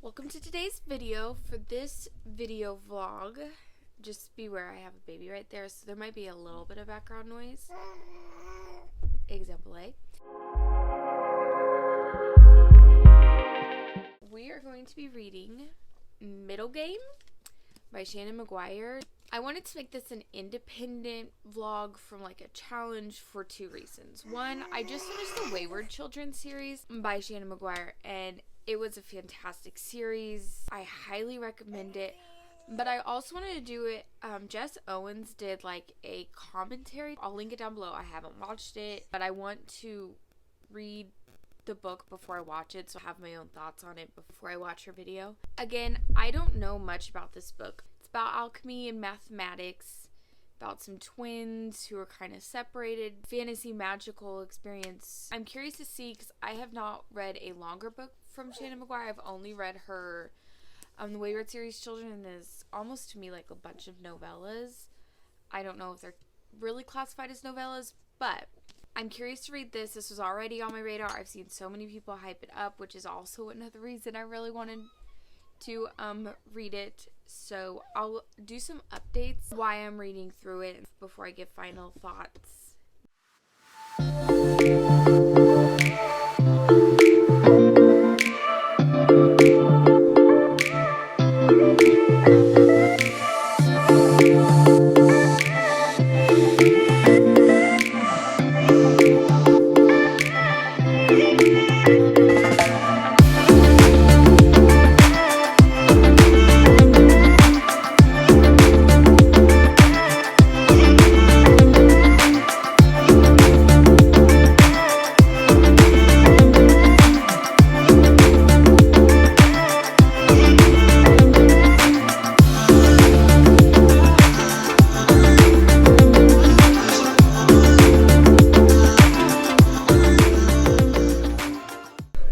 Welcome to today's video. For this video vlog, just beware, I have a baby right there, so there might be a little bit of background noise. Example A. We are going to be reading Middlegame by Seanan McGuire. I wanted to make this an independent vlog from like a challenge for two reasons. One, I just finished the Wayward Children series by Seanan McGuire, and it was a fantastic series. I highly recommend it. But I also wanted to do it. Jess Owens did like a commentary. I'll link it down below. I haven't watched it, but I want to read the book before I watch it, so I have my own thoughts on it before I watch her video. Again, I don't know much about this book. It's about alchemy and mathematics, about some twins who are kind of separated, fantasy magical experience. I'm curious to see, because I have not read a longer book from Seanan McGuire. I've only read her the Wayward series Children is almost to me like a bunch of novellas. I don't know if they're really classified as novellas, but I'm curious to read this. This was already on my radar. I've seen so many people hype it up, which is also another reason I really wanted to read it. So I'll do some updates why I'm reading through it before I give final thoughts.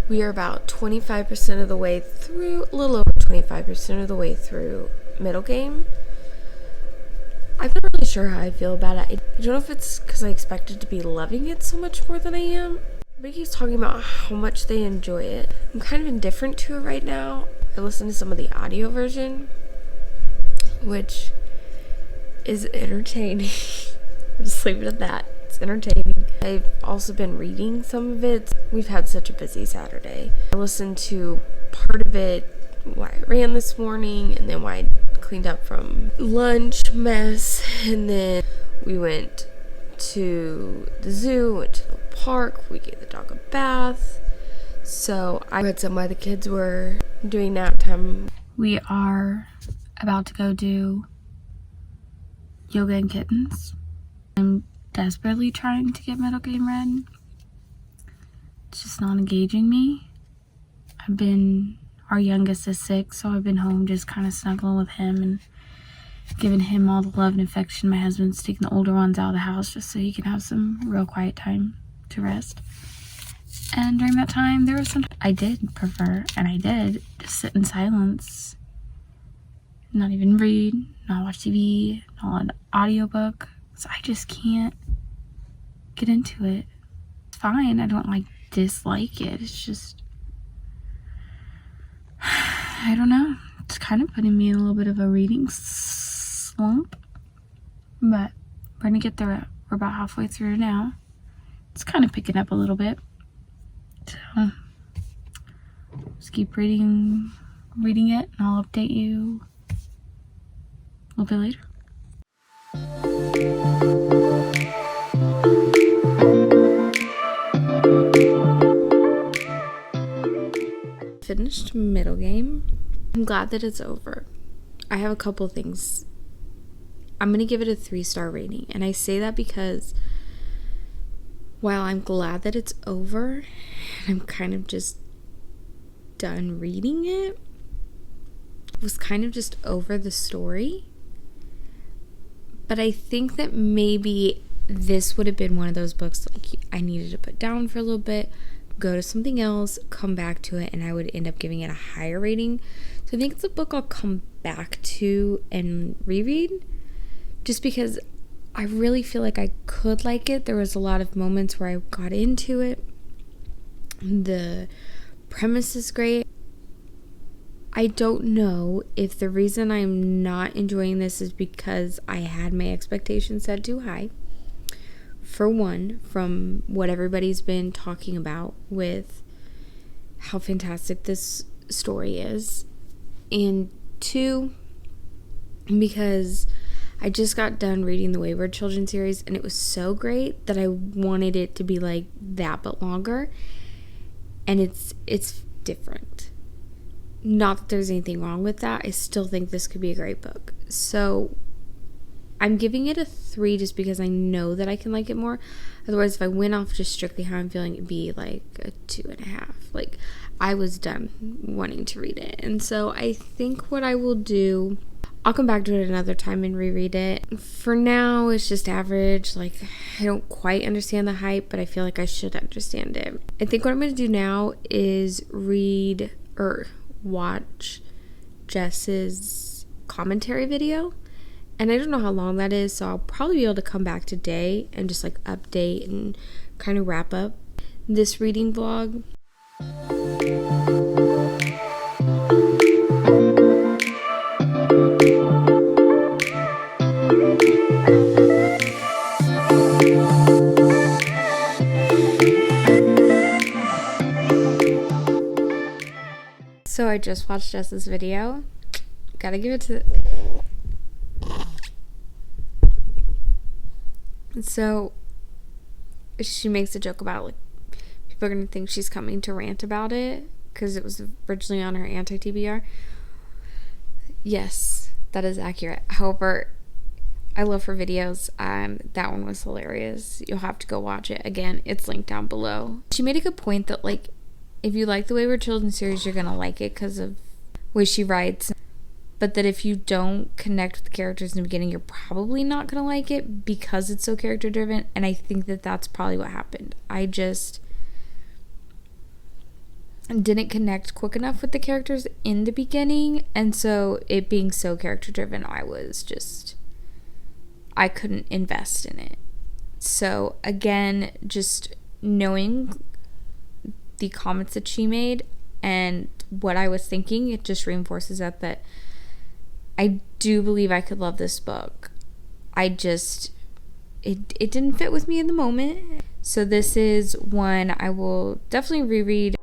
We are about 25% of the way through, a little over 25% of the way through Middlegame. I'm not really sure how I feel about it. I don't know if it's because I expected to be loving it so much more than I am. Everybody keeps talking about how much they enjoy it. I'm kind of indifferent to it right now. I listened to some of the audio version, which is entertaining. I'll just leave it at that. It's entertaining. I've also been reading some of it. We've had such a busy Saturday. I listened to part of it while I ran this morning, and then while I cleaned up from lunch mess, and then we went to the zoo, went to the park, we gave the dog a bath. So I read some while the kids were doing nap time. We are about to go do yoga and kittens. I'm desperately trying to get Middlegame read. It's just not engaging me. Our youngest is 6, so I've been home just kind of snuggling with him and giving him all the love and affection. My husband's taking the older ones out of the house just so he can have some real quiet time to rest. And during that time, there was some I did prefer, and I did just sit in silence, not even read, not watch TV, not an audiobook. So I just can't get into it. It's fine. I don't dislike it. It's just, I don't know. It's kind of putting me in a little bit of a reading slump. But we're going to get through it. We're about halfway through now. It's kind of picking up a little bit. So just keep reading it, and I'll update you a little bit later. Finished Middlegame. I'm glad that it's over. I have a couple things. I'm going to give it a 3-star rating. And I say that because while I'm glad that it's over, and I'm kind of just done reading it, I was kind of just over the story. But I think that maybe this would have been one of those books I needed to put down for a little bit, go to something else, come back to it, and I would end up giving it a higher rating. So I think it's a book I'll come back to and reread, just because I really feel like I could like it. There was a lot of moments where I got into it. The premise is great. I don't know if the reason I'm not enjoying this is because I had my expectations set too high. For one, from what everybody's been talking about with how fantastic this story is. And two, because I just got done reading the Wayward Children series and it was so great that I wanted it to be like that but longer. And it's different. Not that there's anything wrong with that. I still think this could be a great book. So I'm giving it a 3 just because I know that I can like it more. Otherwise, if I went off just strictly how I'm feeling, it'd be like a 2.5. Like, I was done wanting to read it. And so I think what I will do, I'll come back to it another time and reread it. For now, it's just average. Like, I don't quite understand the hype, but I feel like I should understand it. I think what I'm going to do now is watch Jess's commentary video. And I don't know how long that is, so I'll probably be able to come back today and just like update and kind of wrap up this reading vlog. So I just watched Jess's video. Gotta give it to... So she makes a joke about like people are gonna think she's coming to rant about it because it was originally on her anti-TBR. Yes, that is accurate. However, I love her videos. That one was hilarious. You'll have to go watch it. Again, it's linked down below. She made a good point that like if you like the Wayward Children series, you're gonna like it because of the way she writes. But that if you don't connect with the characters in the beginning, you're probably not going to like it because it's so character driven. And I think that that's probably what happened. I just didn't connect quick enough with the characters in the beginning. And so it being so character driven, I couldn't invest in it. So again, just knowing the comments that she made and what I was thinking, it just reinforces that I do believe I could love this book. It didn't fit with me in the moment. So this is one I will definitely reread